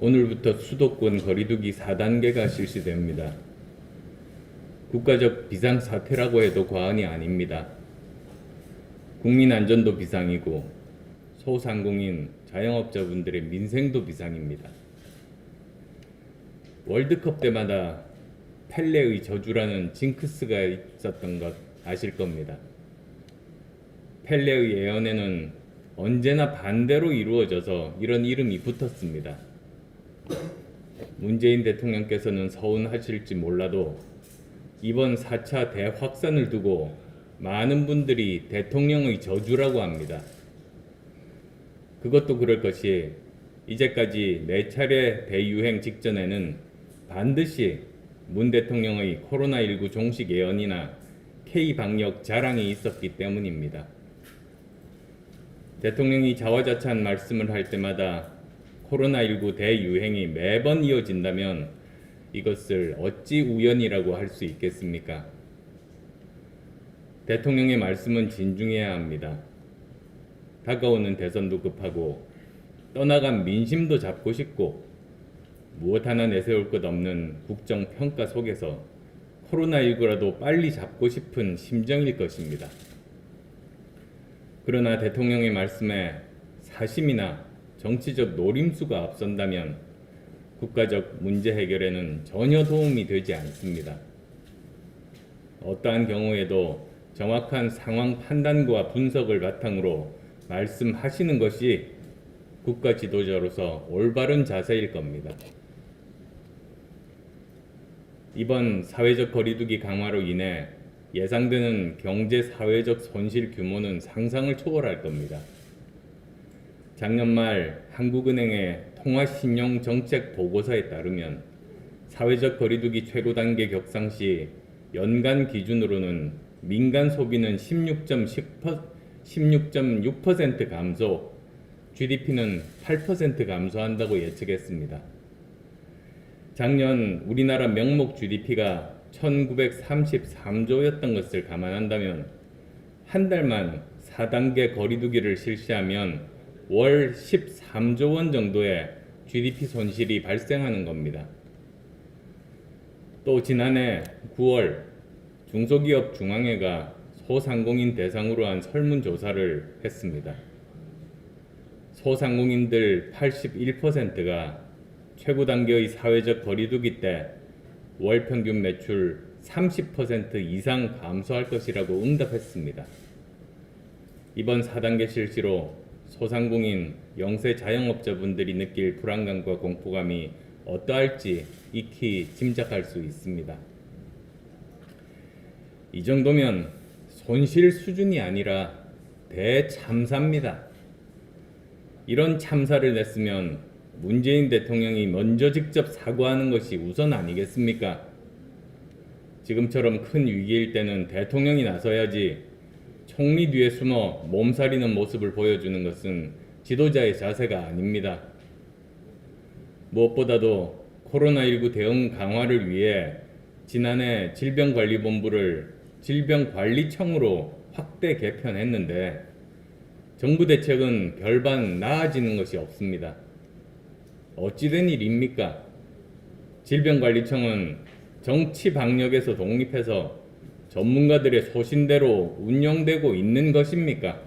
오늘부터 수도권 거리두기 4단계가 실시됩니다. 국가적 비상사태라고 해도 과언이 아닙니다. 국민 안전도 비상이고 소상공인, 자영업자분들의 민생도 비상입니다. 월드컵 때마다 펠레의 저주라는 징크스가 있었던 것 아실 겁니다. 펠레의 예언에는 언제나 반대로 이루어져서 이런 이름이 붙었습니다. 문재인 대통령께서는 서운하실지 몰라도 이번 4차 대확산을 두고 많은 분들이 대통령의 저주라고 합니다. 그것도 그럴 것이 이제까지 4차례 대유행 직전에는 반드시 문 대통령의 코로나19 종식 예언이나 K방역 자랑이 있었기 때문입니다. 대통령이 자화자찬 말씀을 할 때마다 코로나19 대유행이 매번 이어진다면 이것을 어찌 우연이라고 할 수 있겠습니까? 대통령의 말씀은 진중해야 합니다. 다가오는 대선도 급하고 떠나간 민심도 잡고 싶고 무엇 하나 내세울 것 없는 국정평가 속에서 코로나19라도 빨리 잡고 싶은 심정일 것입니다. 그러나 대통령의 말씀에 사심이나 정치적 노림수가 앞선다면 국가적 문제 해결에는 전혀 도움이 되지 않습니다. 어떠한 경우에도 정확한 상황 판단과 분석을 바탕으로 말씀하시는 것이 국가 지도자로서 올바른 자세일 겁니다. 이번 사회적 거리두기 강화로 인해 예상되는 경제 사회적 손실 규모는 상상을 초월할 겁니다. 작년 말 한국은행의 통화신용정책 보고서에 따르면 사회적 거리두기 최고 단계 격상 시 연간 기준으로는 민간 소비는 16.6% 감소, GDP는 8% 감소한다고 예측했습니다. 작년 우리나라 명목 GDP가 1933조였던 것을 감안한다면 한 달만 4단계 거리두기를 실시하면 월 13조 원 정도의 GDP 손실이 발생하는 겁니다. 또 지난해 9월 중소기업 중앙회가 소상공인 대상으로 한 설문조사를 했습니다. 소상공인들 81%가 최고 단계의 사회적 거리두기 때 월 평균 매출 30% 이상 감소할 것이라고 응답했습니다. 이번 4단계 실시로 소상공인, 영세 자영업자분들이 느낄 불안감과 공포감이 어떠할지 익히 짐작할 수 있습니다. 이 정도면 손실 수준이 아니라 대참사입니다. 이런 참사를 냈으면 문재인 대통령이 먼저 직접 사과하는 것이 우선 아니겠습니까? 지금처럼 큰 위기일 때는 대통령이 나서야지 총리 뒤에 숨어 몸살이는 모습을 보여주는 것은 지도자의 자세가 아닙니다. 무엇보다도 코로나19 대응 강화를 위해 지난해 질병관리본부를 질병관리청으로 확대 개편했는데 정부 대책은 별반 나아지는 것이 없습니다. 어찌된 일입니까? 질병관리청은 정치 방역에서 독립해서 전문가들의 소신대로 운영되고 있는 것입니까?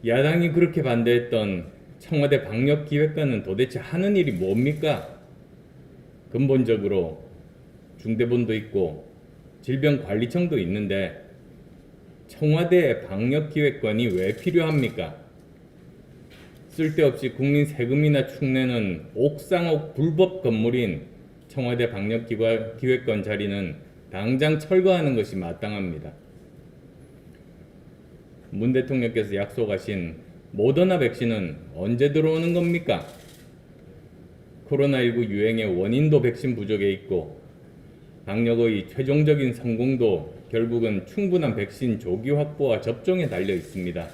야당이 그렇게 반대했던 청와대 방역기획관은 도대체 하는 일이 뭡니까? 근본적으로 중대본도 있고 질병관리청도 있는데 청와대 방역기획관이 왜 필요합니까? 쓸데없이 국민 세금이나 축내는 옥상옥 불법 건물인 청와대 방역기획관 자리는 당장 철거하는 것이 마땅합니다. 문 대통령께서 약속하신 모더나 백신은 언제 들어오는 겁니까? 코로나19 유행의 원인도 백신 부족에 있고 방역의 최종적인 성공도 결국은 충분한 백신 조기 확보와 접종에 달려 있습니다.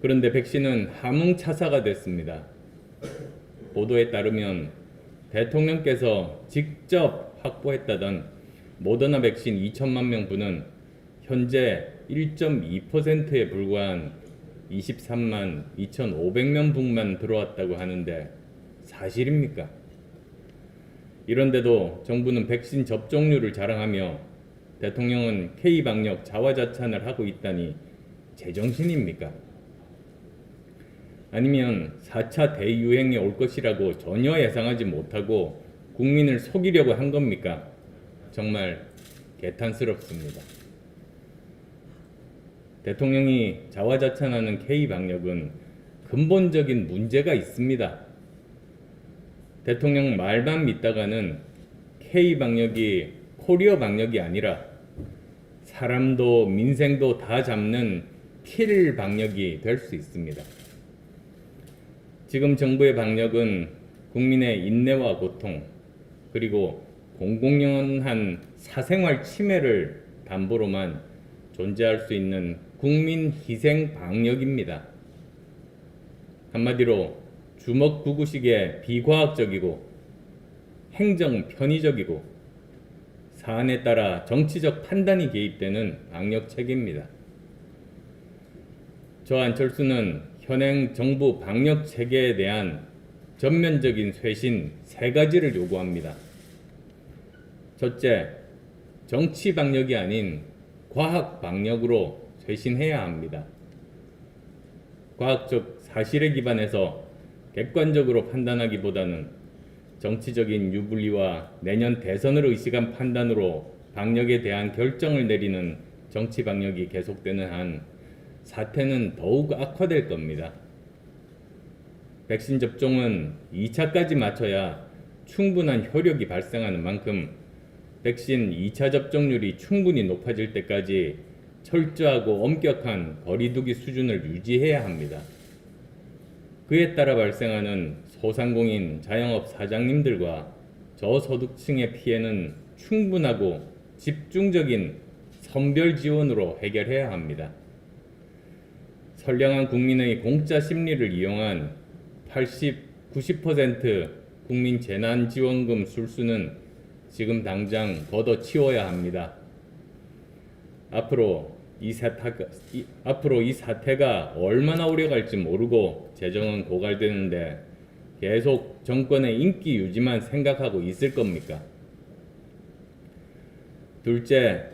그런데 백신은 함흥차사가 됐습니다. 보도에 따르면 대통령께서 직접 확보했다던 모더나 백신 2천만 명 분은 현재 1.2%에 불과한 23만 2,500명분만 들어왔다고 하는데 사실입니까? 이런데도 정부는 백신 접종률을 자랑하며 대통령은 K방역 자화자찬을 하고 있다니 제정신입니까? 아니면 4차 대유행이 올 것이라고 전혀 예상하지 못하고 국민을 속이려고 한 겁니까? 정말 개탄스럽습니다. 대통령이 자화자찬하는 K방역은 근본적인 문제가 있습니다. 대통령 말만 믿다가는 K방역이 코리아 방역이 아니라 사람도 민생도 다 잡는 킬 방역이 될 수 있습니다. 지금 정부의 방역은 국민의 인내와 고통 그리고 공공연한 사생활 침해를 담보로만 존재할 수 있는 국민 희생 방역입니다. 한마디로 주먹구구식의 비과학적이고 행정 편의적이고 사안에 따라 정치적 판단이 개입되는 방역 체계입니다. 저 안철수는 현행 정부 방역 체계에 대한 전면적인 쇄신 3가지를 요구합니다. 첫째, 정치 방역이 아닌 과학 방역으로 쇄신해야 합니다. 과학적 사실에 기반해서 객관적으로 판단하기보다는 정치적인 유불리와 내년 대선을 의식한 판단으로 방역에 대한 결정을 내리는 정치 방역이 계속되는 한 사태는 더욱 악화될 겁니다. 백신 접종은 2차까지 맞춰야 충분한 효력이 발생하는 만큼 백신 2차 접종률이 충분히 높아질 때까지 철저하고 엄격한 거리두기 수준을 유지해야 합니다. 그에 따라 발생하는 소상공인, 자영업 사장님들과 저소득층의 피해는 충분하고 집중적인 선별 지원으로 해결해야 합니다. 선량한 국민의 공짜 심리를 이용한 80, 90% 국민 재난지원금 술수는 지금 당장 걷어치워야 합니다. 앞으로 이 사태가 얼마나 오래 갈지 모르고 재정은 고갈되는데 계속 정권의 인기 유지만 생각하고 있을 겁니까? 둘째,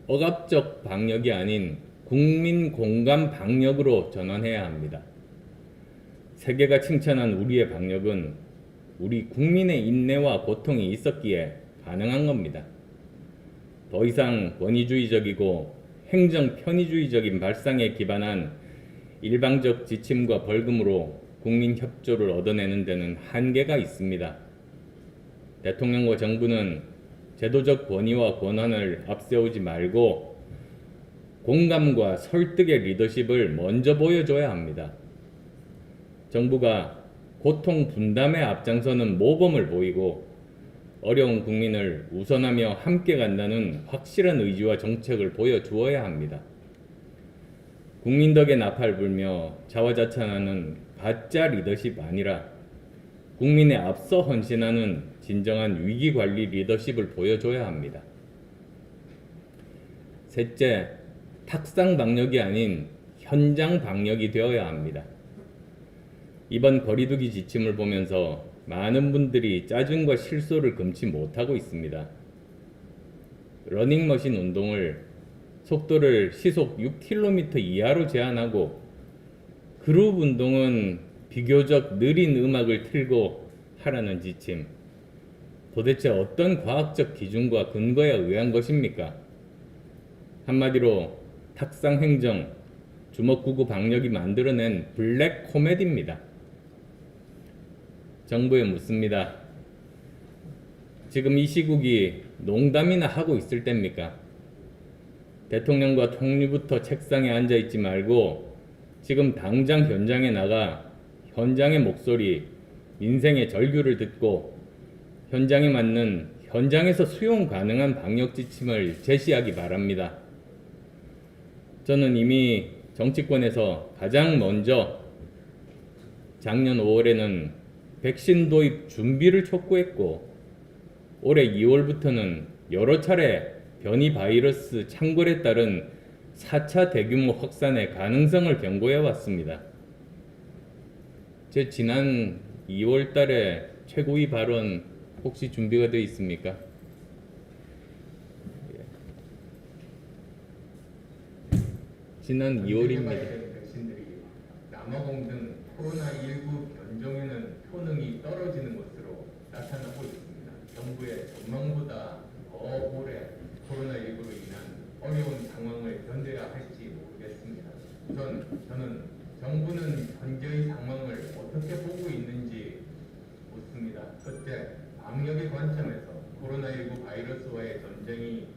억압적 방역이 아닌 국민 공감 방역으로 전환해야 합니다. 세계가 칭찬한 우리의 방역은 우리 국민의 인내와 고통이 있었기에 가능한 겁니다. 더 이상 권위주의적이고 행정 편의주의적인 발상에 기반한 일방적 지침과 벌금으로 국민 협조를 얻어내는 데는 한계가 있습니다. 대통령과 정부는 제도적 권위와 권한을 앞세우지 말고 공감과 설득의 리더십을 먼저 보여줘야 합니다. 정부가 고통 분담에 앞장서는 모범을 보이고 어려운 국민을 우선하며 함께 간다는 확실한 의지와 정책을 보여주어야 합니다. 국민 덕에 나팔 불며 자화자찬하는 가짜 리더십 아니라 국민에 앞서 헌신하는 진정한 위기관리 리더십을 보여줘야 합니다. 셋째, 탁상 방역이 아닌 현장 방역이 되어야 합니다. 이번 거리두기 지침을 보면서 많은 분들이 짜증과 실소를 금치 못하고 있습니다. 러닝머신 운동을 속도를 시속 6km 이하로 제한하고 그룹 운동은 비교적 느린 음악을 틀고 하라는 지침. 도대체 어떤 과학적 기준과 근거에 의한 것입니까? 한마디로 탁상 행정, 주먹구구 방역이 만들어낸 블랙 코미디입니다. 정부에 묻습니다. 지금 이 시국이 농담이나 하고 있을 때입니까? 대통령과 총리부터 책상에 앉아 있지 말고 지금 당장 현장에 나가 현장의 목소리, 민생의 절규를 듣고 현장에 맞는 현장에서 수용 가능한 방역 지침을 제시하기 바랍니다. 저는 이미 정치권에서 가장 먼저 작년 5월에는 백신 도입 준비를 촉구했고 올해 2월부터는 여러 차례 변이 바이러스 창궐에 따른 4차 대규모 확산의 가능성을 경고해 왔습니다. 제 지난 2월 달에 최고위 발언 혹시 준비가 되어 있습니까? 지난 2월입니다. 백신들이 남아공 등 코로나19 변종에는 효능이 떨어지는 것으로 나타나고 있습니다. 정부의 전망보다 더 오래 코로나19로 인한 어려운 상황을 견뎌야 할지 모르겠습니다. 우선 저는 정부는 현재의 상황을 어떻게 보고 있는지 묻습니다. 첫째, 방역의 관점에서 코로나19 바이러스와의 전쟁이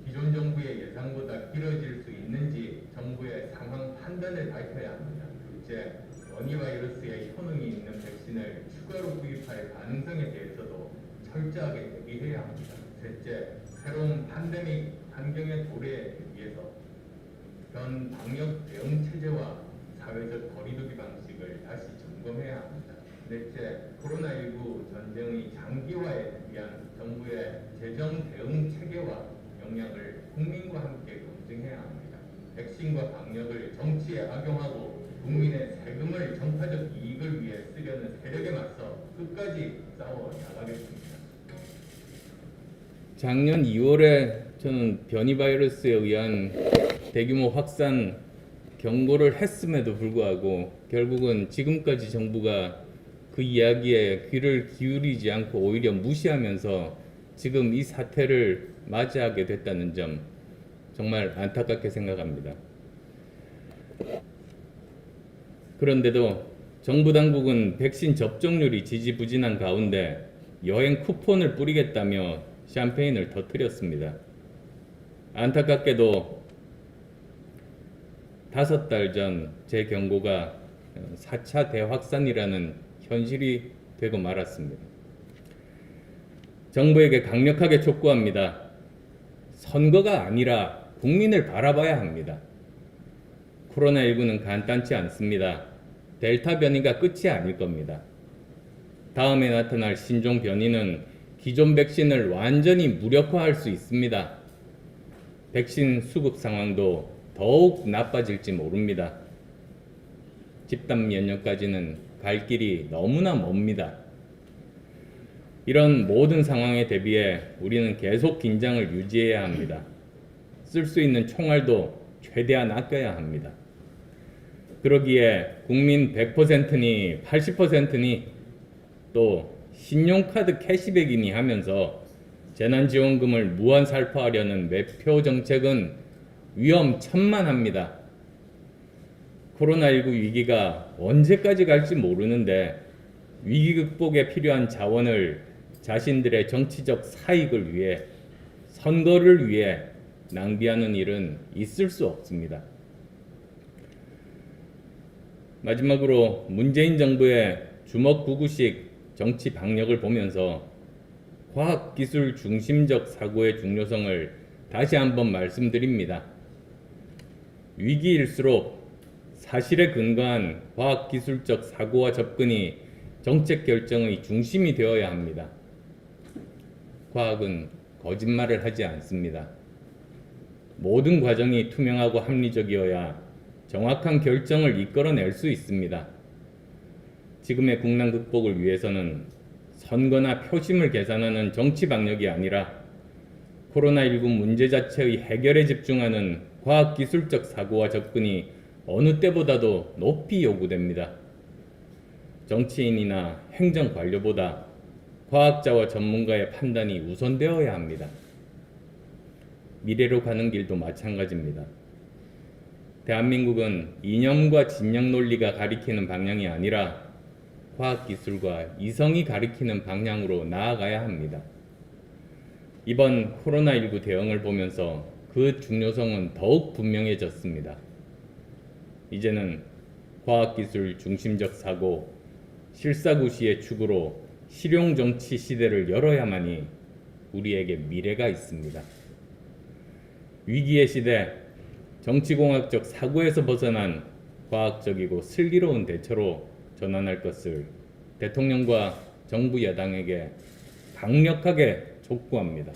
기존 정부의 예상보다 길어질 수 있는지 정부의 상황 판단을 밝혀야 합니다. 둘째, 변이 바이러스의 효능이 있는 백신을 추가로 구입할 가능성에 대해서도 철저하게 대비해야 합니다. 셋째, 새로운 팬데믹 환경의 도래에 대비해서 현 방역 대응 체제와 사회적 거리두기 방식을 다시 점검해야 합니다. 넷째, 코로나19 전쟁의 장기화에 대한 정부의 재정 대응 체계와 역량을 국민과 함께 검증해야 합니다. 백신과 방역을 정치에 악용하고 국민의 세금을 정파적 이익을 위해 쓰려는 세력에 맞서 끝까지 싸워 나가겠습니다. 작년 2월에 저는 변이 바이러스에 의한 대규모 확산 경고를 했음에도 불구하고 결국은 지금까지 정부가 그 이야기에 귀를 기울이지 않고 오히려 무시하면서 지금 이 사태를 맞이하게 됐다는 점 정말 안타깝게 생각합니다. 그런데도 정부 당국은 백신 접종률이 지지부진한 가운데 여행 쿠폰을 뿌리겠다며 샴페인을 터뜨렸습니다. 안타깝게도 5달 전 제 경고가 4차 대확산이라는 현실이 되고 말았습니다. 정부에게 강력하게 촉구합니다. 선거가 아니라 국민을 바라봐야 합니다. 코로나19는 간단치 않습니다. 델타 변이가 끝이 아닐 겁니다. 다음에 나타날 신종 변이는 기존 백신을 완전히 무력화할 수 있습니다. 백신 수급 상황도 더욱 나빠질지 모릅니다. 집단 면역까지는 갈 길이 너무나 멉니다. 이런 모든 상황에 대비해 우리는 계속 긴장을 유지해야 합니다. 쓸 수 있는 총알도 최대한 아껴야 합니다. 그러기에 국민 100%니 80%니 또 신용카드 캐시백이니 하면서 재난지원금을 무한 살포하려는 매표 정책은 위험천만합니다. 코로나19 위기가 언제까지 갈지 모르는데 위기 극복에 필요한 자원을 자신들의 정치적 사익을 위해 선거를 위해 낭비하는 일은 있을 수 없습니다. 마지막으로 문재인 정부의 주먹구구식 정치 방역을 보면서 과학기술 중심적 사고의 중요성을 다시 한번 말씀드립니다. 위기일수록 사실에 근거한 과학기술적 사고와 접근이 정책 결정의 중심이 되어야 합니다. 과학은 거짓말을 하지 않습니다. 모든 과정이 투명하고 합리적이어야 정확한 결정을 이끌어낼 수 있습니다. 지금의 국난 극복을 위해서는 선거나 표심을 계산하는 정치 방역이 아니라 코로나19 문제 자체의 해결에 집중하는 과학기술적 사고와 접근이 어느 때보다도 높이 요구됩니다. 정치인이나 행정관료보다 과학자와 전문가의 판단이 우선되어야 합니다. 미래로 가는 길도 마찬가지입니다. 대한민국은 이념과 진영 논리가 가리키는 방향이 아니라 과학기술과 이성이 가리키는 방향으로 나아가야 합니다. 이번 코로나19 대응을 보면서 그 중요성은 더욱 분명해졌습니다. 이제는 과학기술 중심적 사고, 실사구시의 축으로 실용정치 시대를 열어야만이 우리에게 미래가 있습니다. 위기의 시대, 정치공학적 사고에서 벗어난 과학적이고 슬기로운 대처로 전환할 것을 대통령과 정부 여당에게 강력하게 촉구합니다.